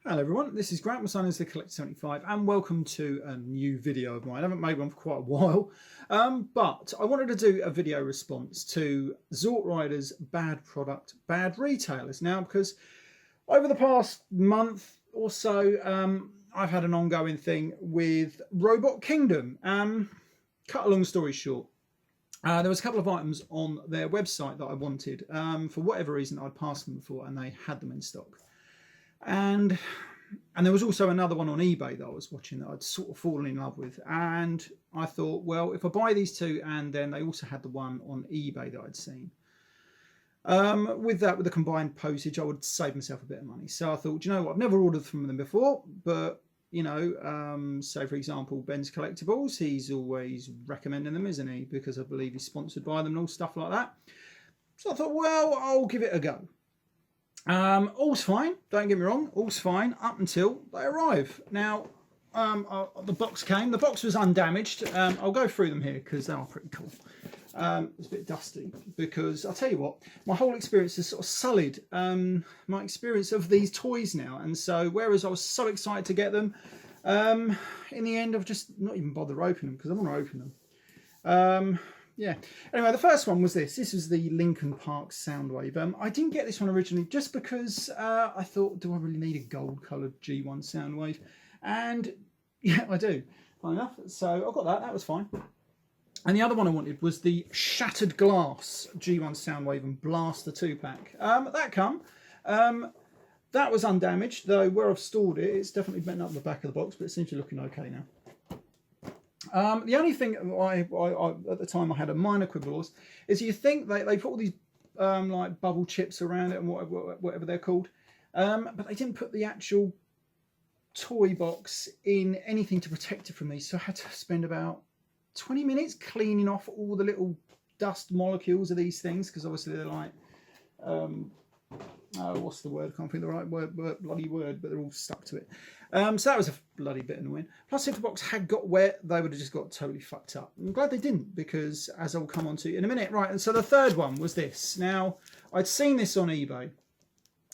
Hello everyone, this is Grant, my son is the Collector 75 and welcome to a new video of mine. I haven't made one for quite a while, but I wanted to do a video response to Zort Rider's Bad Product, Bad Retailers. Now, because over the past month or so, I've had an ongoing thing with Robotkingdom. Cut a long story short, there was a couple of items on their website that I wanted. For whatever reason, I'd passed them before and they had them in stock. And there was also another one on eBay that I was watching that I'd sort of fallen in love with, and I thought, well, if I buy these two and then they also had the one on eBay that I'd seen, with the combined postage, I would save myself a bit of money. So I thought, you know what, I've never ordered from them before, but you know, say for example Ben's Collectibles, he's always recommending them, isn't he, because I believe he's sponsored by them and all stuff like that. So I thought, well, I'll give it a go. All's fine, don't get me wrong, all's fine up until they arrive. Now, the box came, the box was undamaged. I'll go through them here because they are pretty cool. It's a bit dusty because I'll tell you what, my whole experience has sort of sullied my experience of these toys now. And so, whereas I was so excited to get them, in the end I've just not even bothered opening them because I want to open them. Yeah. Anyway, the first one was this. This was the Lincoln Park Soundwave. I didn't get this one originally just because I thought, do I really need a gold-coloured G1 Soundwave? And yeah, I do. Fine enough. So I got that. That was fine. And the other one I wanted was the Shattered Glass G1 Soundwave and Blaster 2-pack. That come. That was undamaged, though where I've stored it, it's definitely bent up the back of the box, but it seems to be looking okay now. The only thing I at the time I had a minor quibble is you think they put all these like bubble chips around it and whatever they're called, but they didn't put the actual toy box in anything to protect it from these, so I had to spend about 20 minutes cleaning off all the little dust molecules of these things, because obviously they're like what's the word? I can't think of the right bloody word, but they're all stuck to it. So that was a bloody bit annoying. Plus, if the box had got wet, they would have just got totally fucked up. I'm glad they didn't, because as I'll come on to in a minute. Right, and so the third one was this. Now, I'd seen this on eBay,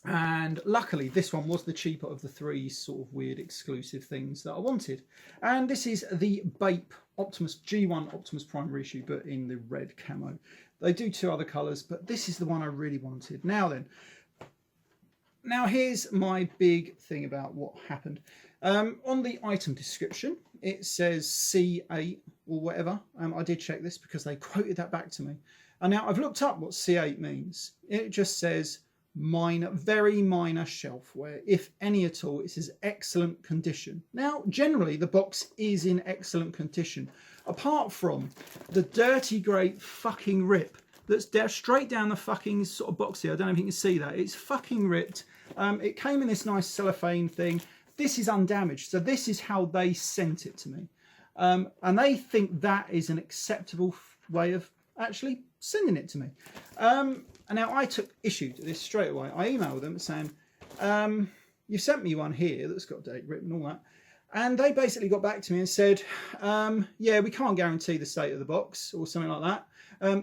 and luckily this one was the cheaper of the three sort of weird exclusive things that I wanted. And this is the Bape Optimus G1 Optimus Prime reissue, but in the red camo. They do two other colours, but this is the one I really wanted. Now then, now here's my big thing about what happened. On the item description, it says C8 or whatever. I did check this because they quoted that back to me. And now I've looked up what C8 means. It just says minor, very minor shelfware. If any at all, it says excellent condition. Now, generally, the box is in excellent condition, apart from the dirty, great fucking rip that's straight down the fucking sort of box here. I don't know if you can see that. It's fucking ripped. It came in this nice cellophane thing. This is undamaged. So this is how they sent it to me. And they think that is an acceptable way of actually sending it to me. And now I took issue to this straight away. I emailed them saying, you sent me one here that's got date written and all that. And they basically got back to me and said, yeah, we can't guarantee the state of the box or something like that.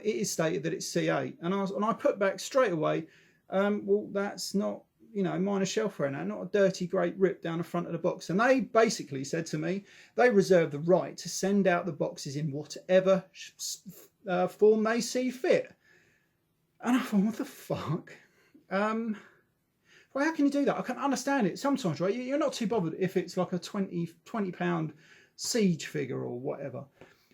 It is stated that it's C8. And I put back straight away, well, that's not, you know, minor shelfware now, not a dirty, great rip down the front of the box. And they basically said to me, they reserve the right to send out the boxes in whatever form they see fit. And I thought, what the fuck? Well, how can you do that? I can understand it sometimes, right? You're not too bothered if it's like a 20 pound siege figure or whatever.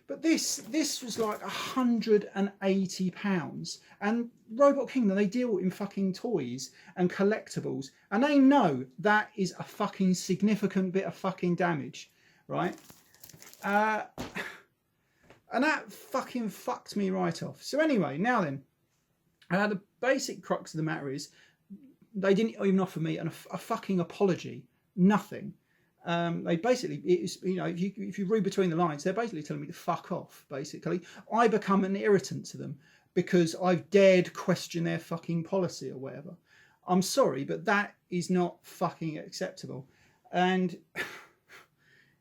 But this was like £180. And Robotkingdom, they deal in fucking toys and collectibles. And they know that is a fucking significant bit of fucking damage, right? And that fucking fucked me right off. So anyway, now then, the basic crux of the matter is, they didn't even offer me a fucking apology. Nothing. They basically, it's, you know, if you read between the lines, they're basically telling me to fuck off. Basically, I become an irritant to them because I've dared question their fucking policy or whatever. I'm sorry, but that is not fucking acceptable. And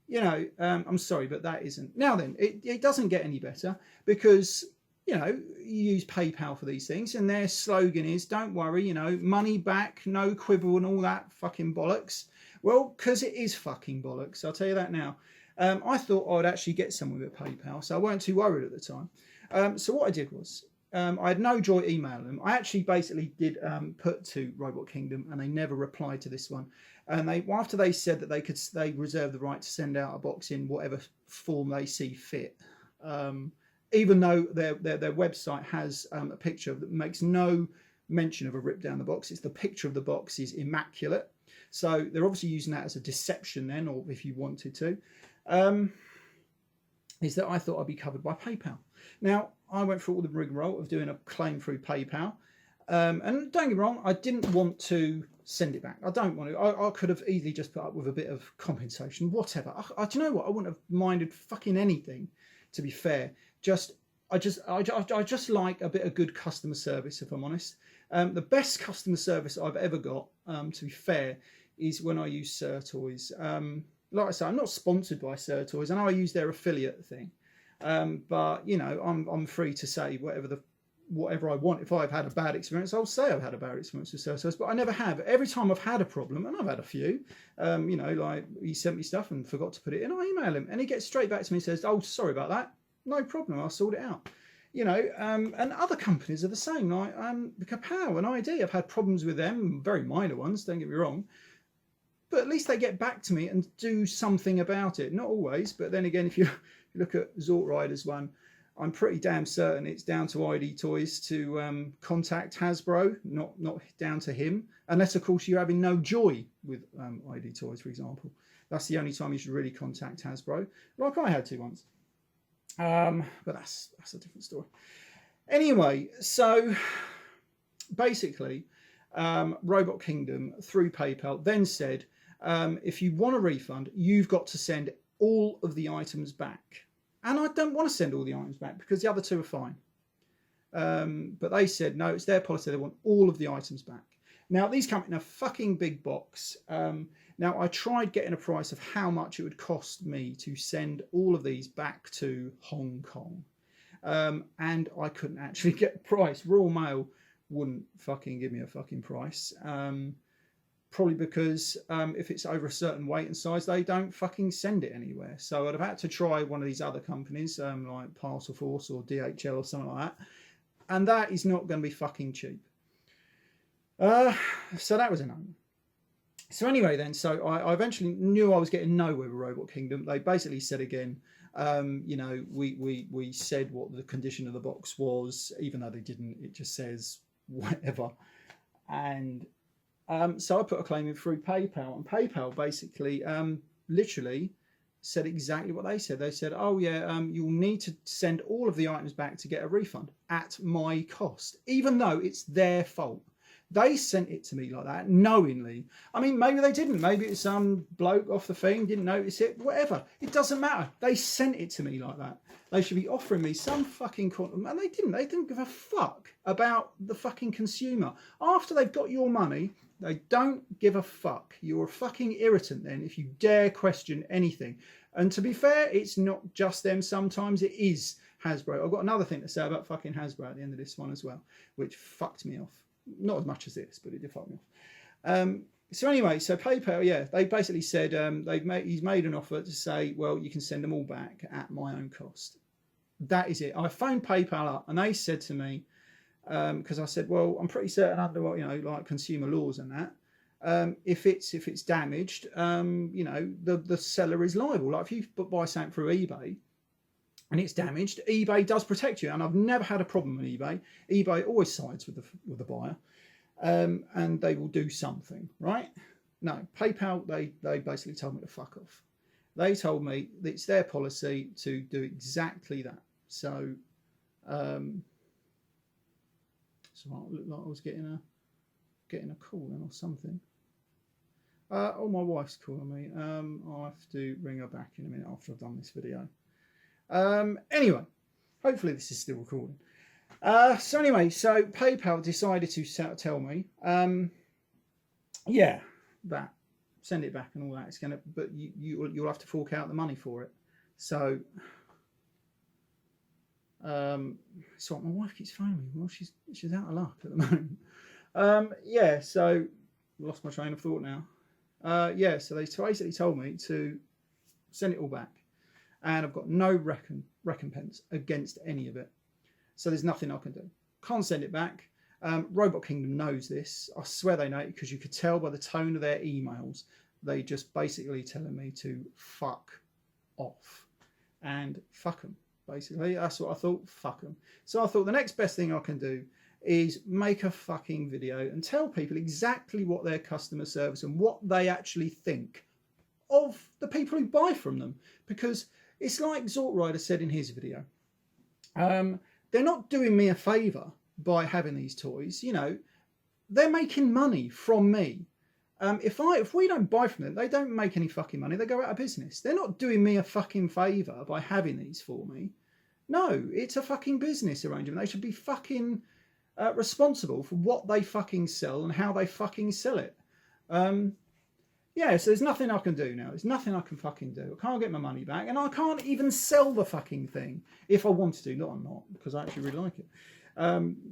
you know, I'm sorry, but that isn't. Now then, it doesn't get any better because, you know, you use PayPal for these things and their slogan is, don't worry, you know, money back, no quibble and all that fucking bollocks. Well, because it is fucking bollocks. I'll tell you that now. I thought I'd actually get somewhere with PayPal, so I weren't too worried at the time. So what I did was, I had no joy emailing them. I actually basically did put to Robot Kingdom, and they never replied to this one. And after they said that they reserve the right to send out a box in whatever form they see fit. Even though their website has a picture that makes no mention of a rip down the box. It's the picture of the box is immaculate. So they're obviously using that as a deception then, or if you wanted to. Is that I thought I'd be covered by PayPal. Now, I went through all the rigmarole of doing a claim through PayPal. And don't get me wrong, I didn't want to send it back. I don't want to. I could have easily just put up with a bit of compensation, whatever. Do you know what? I wouldn't have minded fucking anything, to be fair. I just like a bit of good customer service, if I'm honest. The best customer service I've ever got, to be fair, is when I use Surtoys. Like I say, I'm not sponsored by Surtoys. I know I use their affiliate thing, but you know, I'm free to say whatever I want. If I've had a bad experience, I'll say I've had a bad experience with Surtoys, but I never have. Every time I've had a problem, and I've had a few, you know, like he sent me stuff and forgot to put it in, I email him, and he gets straight back to me and says, "Oh, sorry about that. No problem. I'll sort it out." You know, and other companies are the same. Like Kapow and ID, I've had problems with them, very minor ones. Don't get me wrong. But at least they get back to me and do something about it. Not always, but then again, if you look at Zort Riders one, I'm pretty damn certain it's down to ID Toys to contact Hasbro, not down to him. Unless, of course, you're having no joy with ID Toys, for example. That's the only time you should really contact Hasbro, like I had to once. But that's a different story. Anyway, so basically, Robot Kingdom through PayPal then said, if you want a refund, you've got to send all of the items back. And I don't want to send all the items back because the other two are fine. But they said, no, it's their policy. They want all of the items back. Now, these come in a fucking big box. Now, I tried getting a price of how much it would cost me to send all of these back to Hong Kong. And I couldn't actually get a price. Royal Mail wouldn't fucking give me a fucking price. Probably because if it's over a certain weight and size, they don't fucking send it anywhere. So I'd have had to try one of these other companies, like Parcel Force or DHL or something like that. And that is not going to be fucking cheap. So that was a no. So anyway then, so I eventually knew I was getting nowhere with Robot Kingdom. They basically said again, you know, we said what the condition of the box was, even though they didn't. It just says whatever. And so I put a claim in through PayPal, and PayPal basically literally said exactly what they said. They said, oh yeah, you'll need to send all of the items back to get a refund at my cost, even though it's their fault. They sent it to me like that, knowingly. I mean, maybe they didn't. Maybe it's some bloke off the thing, didn't notice it, whatever. It doesn't matter. They sent it to me like that. They should be offering me some fucking quantum. And they didn't. They didn't give a fuck about the fucking consumer. After they've got your money, they don't give a fuck. You're a fucking irritant then if you dare question anything. And to be fair, it's not just them. Sometimes it is Hasbro. I've got another thing to say about fucking Hasbro at the end of this one as well, which fucked me off. Not as much as this, but it did fuck me off. So anyway, so PayPal, yeah, they basically said he's made an offer to say, well, you can send them all back at my own cost. That is it. I phoned PayPal up, and they said to me, because I said, well, I'm pretty certain under what, you know, like consumer laws and that, if it's damaged, you know, the seller is liable. Like if you buy something through eBay and it's damaged, eBay does protect you, and I've never had a problem with eBay. eBay always sides with the buyer, and they will do something, right? No, PayPal, they basically told me to fuck off. They told me that it's their policy to do exactly that. So, so it looked like I was getting a call then or something. Oh, my wife's calling me. I'll have to ring her back in a minute after I've done this video. Anyway, hopefully this is still recording. So anyway, so PayPal decided to tell me, yeah, that send it back and all that. It's gonna, but you'll have to fork out the money for it. So, it's what my wife keeps phoning me. Well, she's out of luck at the moment. Yeah. So lost my train of thought now. Yeah, so they basically told me to send it all back. And I've got no recompense against any of it. So there's nothing I can do. Can't send it back. Robotkingdom knows this. I swear they know it, because you could tell by the tone of their emails. They just basically telling me to fuck off. And fuck them, basically. That's what I thought, fuck them. So I thought the next best thing I can do is make a fucking video and tell people exactly what their customer service and what they actually think of the people who buy from them. Because it's like Zortrider said in his video. They're not doing me a favour by having these toys. You know, they're making money from me. If we don't buy from them, they don't make any fucking money. They go out of business. They're not doing me a fucking favour by having these for me. No, it's a fucking business arrangement. They should be fucking responsible for what they fucking sell and how they fucking sell it. Yeah, so there's nothing I can do now. There's nothing I can fucking do. I can't get my money back, and I can't even sell the fucking thing if I wanted to. No, I'm not, because I actually really like it.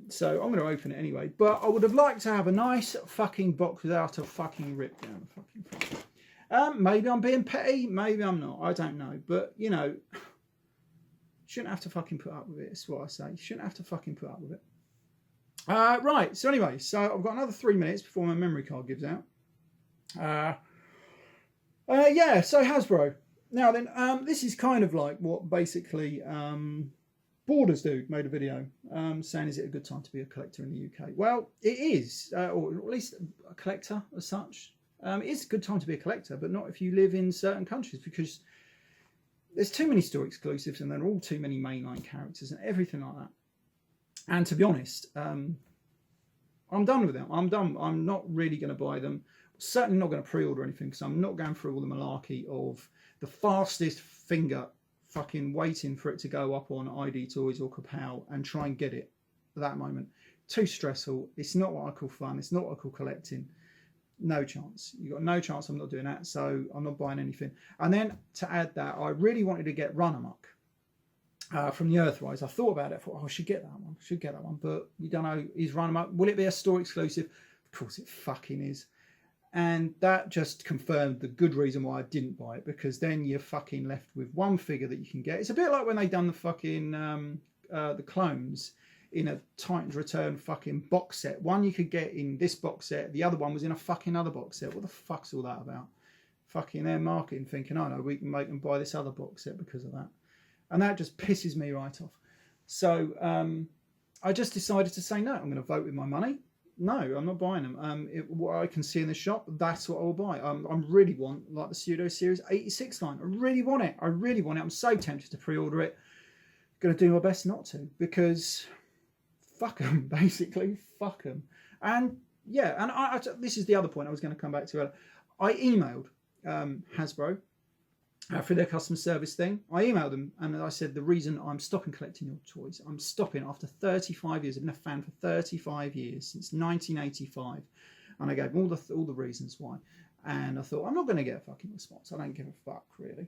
So I'm going to open it anyway. But I would have liked to have a nice fucking box without a fucking rip down the fucking front. Maybe I'm being petty. Maybe I'm not. I don't know. But, you know, shouldn't have to fucking put up with it. That's what I say. You shouldn't have to fucking put up with it. Right. So anyway, so I've got another 3 minutes before my memory card gives out. Yeah, so Hasbro. Now then, this is kind of like what basically Borders Dude made a video saying, is it a good time to be a collector in the UK? Well, it is, or at least a collector as such. It is a good time to be a collector, but not if you live in certain countries, because there's too many store exclusives and there are all too many mainline characters and everything like that. And to be honest, I'm done with them. I'm done. I'm not really going to buy them. Certainly not going to pre-order anything, because I'm not going through all the malarkey of the fastest finger fucking waiting for it to go up on ID Toys or Kapow and try and get it at that moment. Too stressful. It's not what I call fun. It's not what I call collecting. No chance. You've got no chance. I'm not doing that, so I'm not buying anything. And then to add that, I really wanted to get Run Amok from the Earthrise. I thought about it. I thought, oh, I should get that one. I should get that one. But you don't know, is Run Amok, will it be a store exclusive? Of course it fucking is. And that just confirmed the good reason why I didn't buy it, because then you're fucking left with one figure that you can get. It's a bit like when they done the fucking the clones in a Titans Return fucking box set. One you could get in this box set, the other one was in a fucking other box set. What the fuck's all that about? Fucking their marketing thinking, oh no, we can make them buy this other box set because of that. And that just pisses me right off. So I just decided to say no, I'm going to vote with my money. No, I'm not buying them. What I can see in the shop, that's what I will buy. I really want, like the Pseudo Series 86 line. I really want it. I really want it. I'm so tempted to pre-order it. Going to do my best not to, because fuck them, basically. Fuck them. And yeah, and this is the other point I was going to come back to earlier. I emailed Hasbro for their customer service thing. I emailed them and I said, the reason I'm stopping collecting your toys, I'm stopping after 35 years. I've been a fan for 35 years, since 1985. And I gave them all the reasons why. And I thought, I'm not going to get a fucking response. I don't give a fuck, really.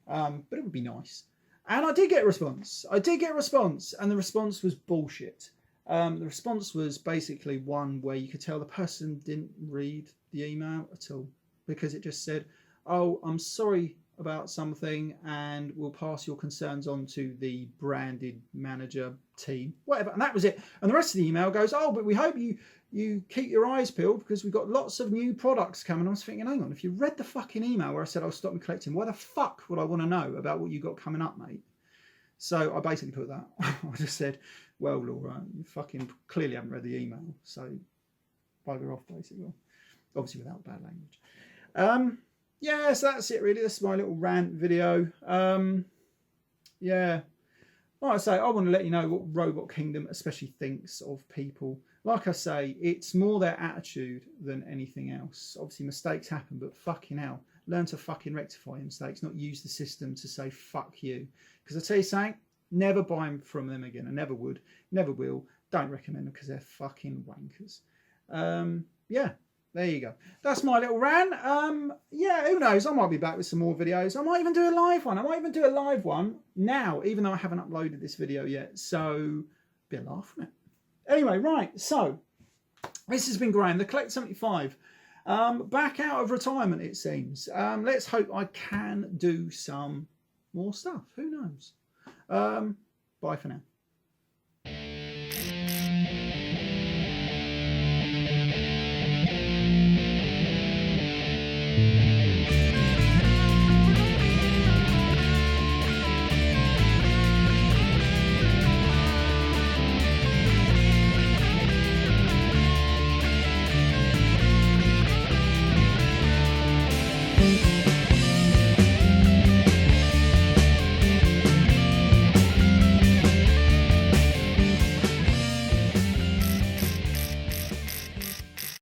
But it would be nice. And I did get a response. I did get a response. And the response was bullshit. The response was basically one where you could tell the person didn't read the email at all. Because it just said, oh, I'm sorry about something, and we'll pass your concerns on to the branded manager team, whatever. And that was it. And the rest of the email goes, oh, but we hope you keep your eyes peeled, because we've got lots of new products coming. I was thinking, hang on, if you read the fucking email where I said I was stopping collecting, why the fuck would I want to know about what you got coming up, mate? So I basically put that. I just said, well, Laura, you fucking clearly haven't read the email, so bugger off, basically. Obviously without bad language. Yeah, so that's it really. This is my little rant video. Yeah, like I say, I want to let you know what Robotkingdom especially thinks of people. Like I say, it's more their attitude than anything else. Obviously mistakes happen, but fucking hell, learn to fucking rectify your mistakes, not use the system to say fuck you. Because I tell you something, never buy them from them again. I never would, never will. Don't recommend them because they're fucking wankers. Yeah. There you go. That's my little rant. Yeah, who knows? I might be back with some more videos. I might even do a live one. I might even do a live one now, even though I haven't uploaded this video yet. So, be a laugh from it. Anyway, right. So, this has been Graham, the Collect 75. Back out of retirement, it seems. Let's hope I can do some more stuff. Who knows? Bye for now.